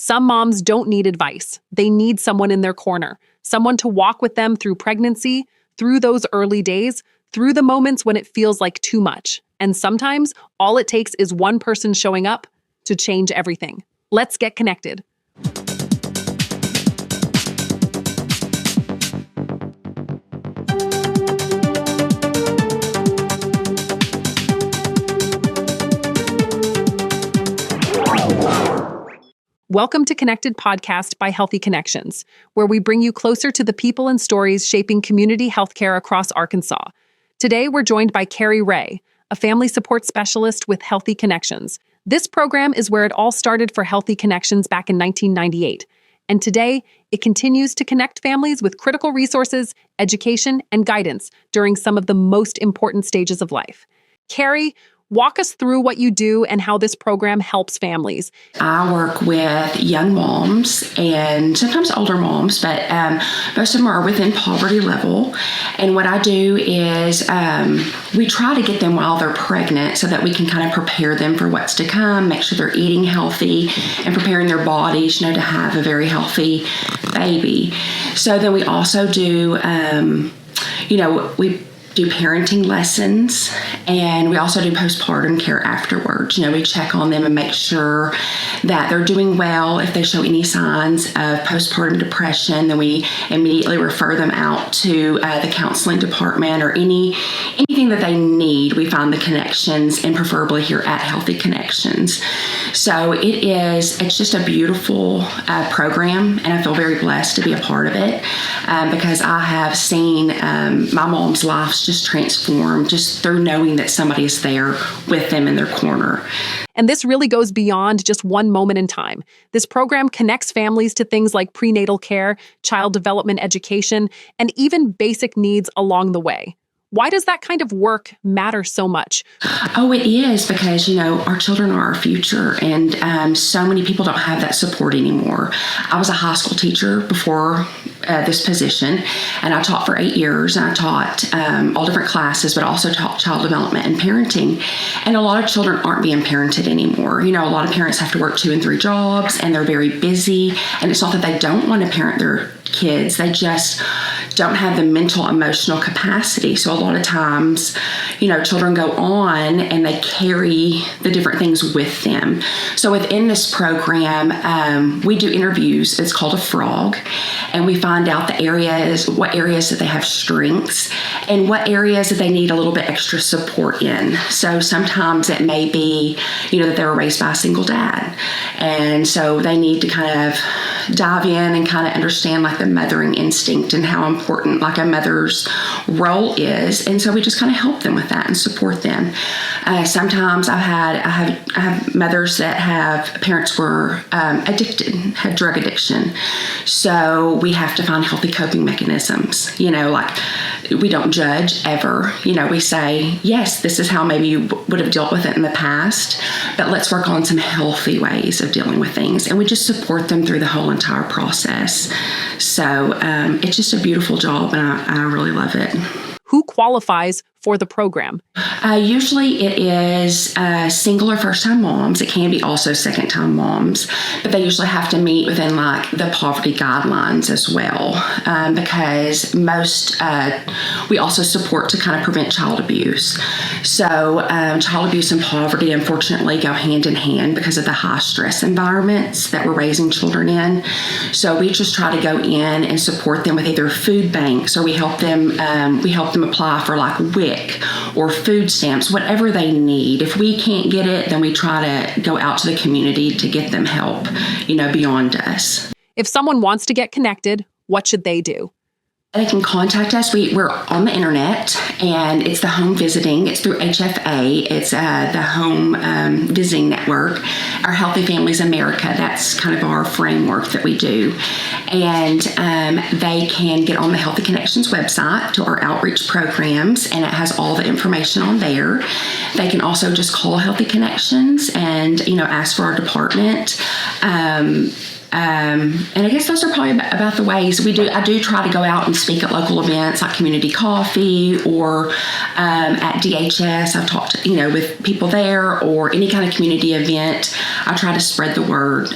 Some moms don't need advice. They need someone in their corner, someone to walk with them through pregnancy, through those early days, through the moments when it feels like too much. And sometimes all it takes is one person showing up to change everything. Let's get connected. Welcome to Connected Podcast by Healthy Connections, where we bring you closer to the people and stories shaping community healthcare across Arkansas. Today, we're joined by Carrie Ray, a family support specialist with Healthy Connections. This program is where it all started for Healthy Connections back in 1998. And today, it continues to connect families with critical resources, education, and guidance during some of the most important stages of life. Carrie, walk us through what you do and how this program helps families. I work with young moms and sometimes older moms, but most of them are within poverty level. And what I do is we try to get them while they're pregnant so that we can kind of prepare them for what's to come, make sure they're eating healthy and preparing their bodies, to have a very healthy baby. So then we also do, we do parenting lessons, and we also do postpartum care afterwards. We check on them and make sure that they're doing well. If they show any signs of postpartum depression, then we immediately refer them out to the counseling department, or anything that they need. We find the connections, and preferably here at Healthy Connections. So it's just a beautiful program, and I feel very blessed to be a part of it because I have seen my mom's lives just transform just through knowing that somebody is there with them in their corner. And this really goes beyond just one moment in time. This program connects families to things like prenatal care, child development education, and even basic needs along the way. Why does that kind of work matter so much? Oh, it is because, our children are our future, and so many people don't have that support anymore. I was a high school teacher before this position, and I taught for 8 years, and I taught all different classes, but also taught child development and parenting. And a lot of children aren't being parented anymore. A lot of parents have to work 2 and 3 jobs, and they're very busy, and it's not that they don't want to parent their kids, they just don't have the mental, emotional capacity. So a lot of times, children go on and they carry the different things with them. So within this program, we do interviews. It's called a frog, and we find out what areas that they have strengths and what areas that they need a little bit extra support in. So sometimes it may be, that they were raised by a single dad, and so they need to kind of dive in and kind of understand the mothering instinct and how important a mother's role is. And so we just kind of help them with that and support them. Sometimes I have mothers that have parents were addicted, had drug addiction. So we have to find healthy coping mechanisms. We don't judge ever. We say, yes, this is how maybe you would have dealt with it in the past, but let's work on some healthy ways of dealing with things. And we just support them through the whole entire process. So it's just a beautiful job, and I really love it. Who qualifies for the program? Usually it is single or first-time moms. It can be also second-time moms, but they usually have to meet within the poverty guidelines as well, because we also support to kind of prevent child abuse. So child abuse and poverty, unfortunately, go hand in hand because of the high stress environments that we're raising children in. So we just try to go in and support them with either food banks, or we help them apply for WIC or food stamps, whatever they need. If we can't get it, then we try to go out to the community to get them help, beyond us. If someone wants to get connected, what should they do? They can contact us. We're on the internet, and it's the home visiting. It's through HFA. It's the home visiting network. Our Healthy Families America, that's kind of our framework that we do. And they can get on the Healthy Connections website to our outreach programs, and it has all the information on there. They can also just call Healthy Connections and, ask for our department. And I guess those are probably about the ways I do try to go out and speak at local events like community coffee or at DHS. I've talked, with people there, or any kind of community event. I try to spread the word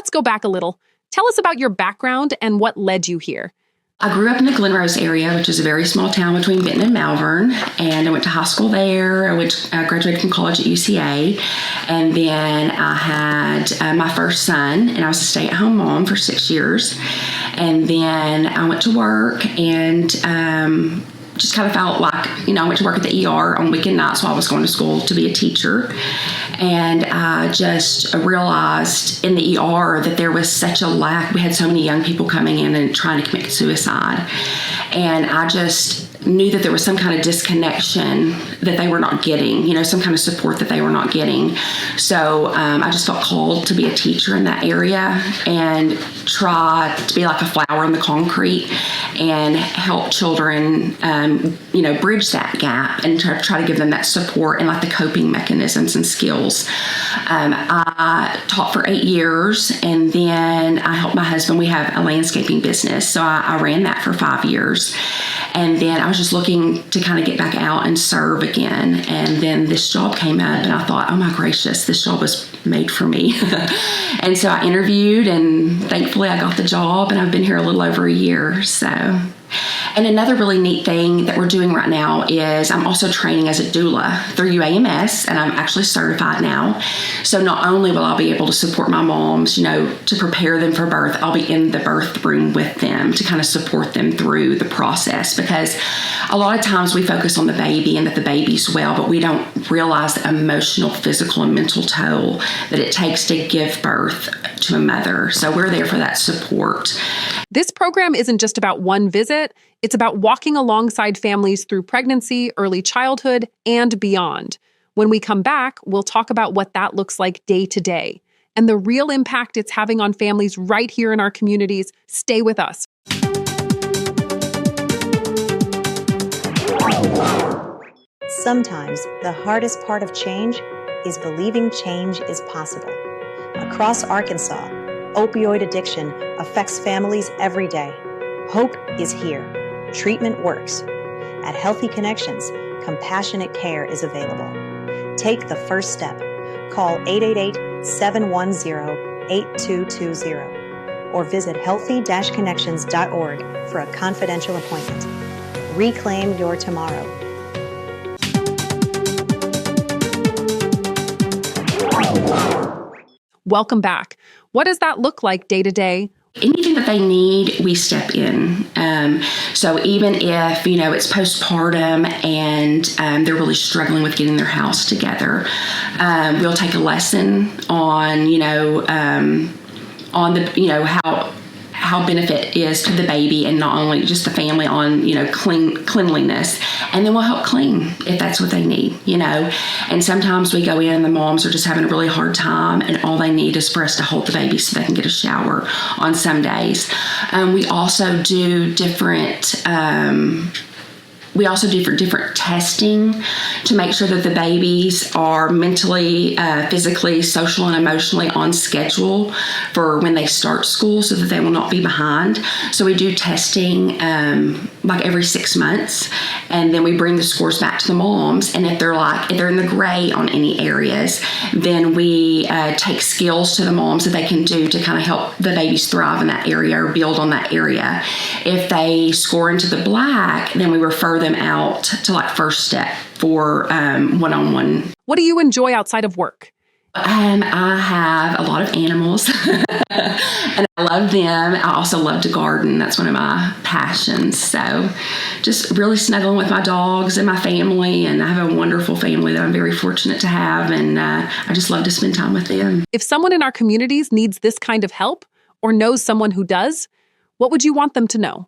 let's go back a little. Tell us about your background and what led you here. I grew up in the Glen Rose area, which is a very small town between Benton and Malvern, and I went to high school there. I graduated from college at UCA, and then I had my first son, and I was a stay-at-home mom for 6 years. And then I went to work and just kind of felt like, I went to work at the ER on weekend nights while I was going to school to be a teacher. And I just realized in the ER that there was such a lack. We had so many young people coming in and trying to commit suicide. And I just knew that there was some kind of disconnection that they were not getting, some kind of support that they were not getting. So I just felt called to be a teacher in that area and try to be like a flower in the concrete and help children, bridge that gap and try to give them that support and like the coping mechanisms and skills. I taught for 8 years, and then I helped my husband. We have a landscaping business, so I ran that for 5 years. And then I was just looking to kind of get back out and serve again. And then this job came up, and I thought, oh my gracious, this job was made for me. And so I interviewed, and thankfully I got the job, and I've been here a little over a year. And another really neat thing that we're doing right now is I'm also training as a doula through UAMS, and I'm actually certified now. So not only will I be able to support my moms, to prepare them for birth, I'll be in the birth room with them to kind of support them through the process, because a lot of times we focus on the baby and that the baby's well, but we don't realize the emotional, physical, and mental toll that it takes to give birth to a mother. So we're there for that support. This program isn't just about one visit. It's about walking alongside families through pregnancy, early childhood, and beyond. When we come back, we'll talk about what that looks like day to day and the real impact it's having on families right here in our communities. Stay with us. Sometimes the hardest part of change is believing change is possible. Across Arkansas, opioid addiction affects families every day. Hope is here. Treatment works. At Healthy Connections, compassionate care is available. Take the first step. Call 888-710-8220 or visit healthy-connections.org for a confidential appointment. Reclaim your tomorrow. Welcome back. What does that look like day to day? Anything that they need, we step in. So even if, it's postpartum and they're really struggling with getting their house together, we'll take a lesson on, on the, how benefit is to the baby and not only just the family on, cleanliness. And then we'll help clean if that's what they need, And sometimes we go in and the moms are just having a really hard time and all they need is for us to hold the baby so they can get a shower on some days. We also do different testing to make sure that the babies are mentally, physically, social, and emotionally on schedule for when they start school so that they will not be behind. So we do testing like every 6 months, and then we bring the scores back to the moms. And if they're in the gray on any areas, then we take skills to the moms that they can do to kind of help the babies thrive in that area or build on that area. If they score into the black, then we refer them out to like first step for one-on-one. What do you enjoy outside of work? I have a lot of animals and I love them. I also love to garden. That's one of my passions. So just really snuggling with my dogs and my family. And I have a wonderful family that I'm very fortunate to have. And I just love to spend time with them. If someone in our communities needs this kind of help or knows someone who does, what would you want them to know?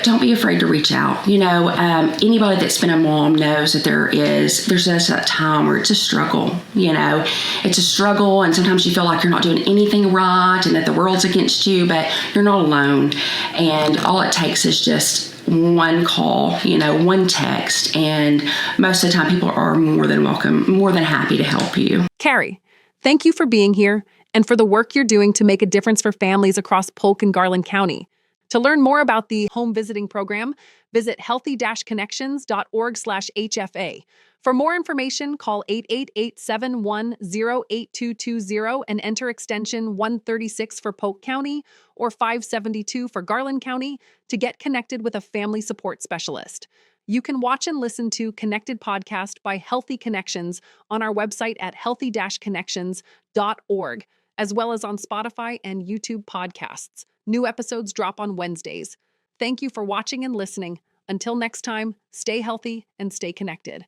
Don't be afraid to reach out. Anybody that's been a mom knows that there's just that time where it's a struggle. It's a struggle, and sometimes you feel like you're not doing anything right and that the world's against you, but you're not alone. And all it takes is just one call, one text, and most of the time people are more than welcome, more than happy to help you. Carrie, thank you for being here and for the work you're doing to make a difference for families across Polk and Garland County. To learn more about the home visiting program, visit healthy-connections.org/HFA. For more information, call 888-710-8220 and enter extension 136 for Polk County or 572 for Garland County to get connected with a family support specialist. You can watch and listen to Connected Podcast by Healthy Connections on our website at healthy-connections.org, as well as on Spotify and YouTube podcasts. New episodes drop on Wednesdays. Thank you for watching and listening. Until next time, stay healthy and stay connected.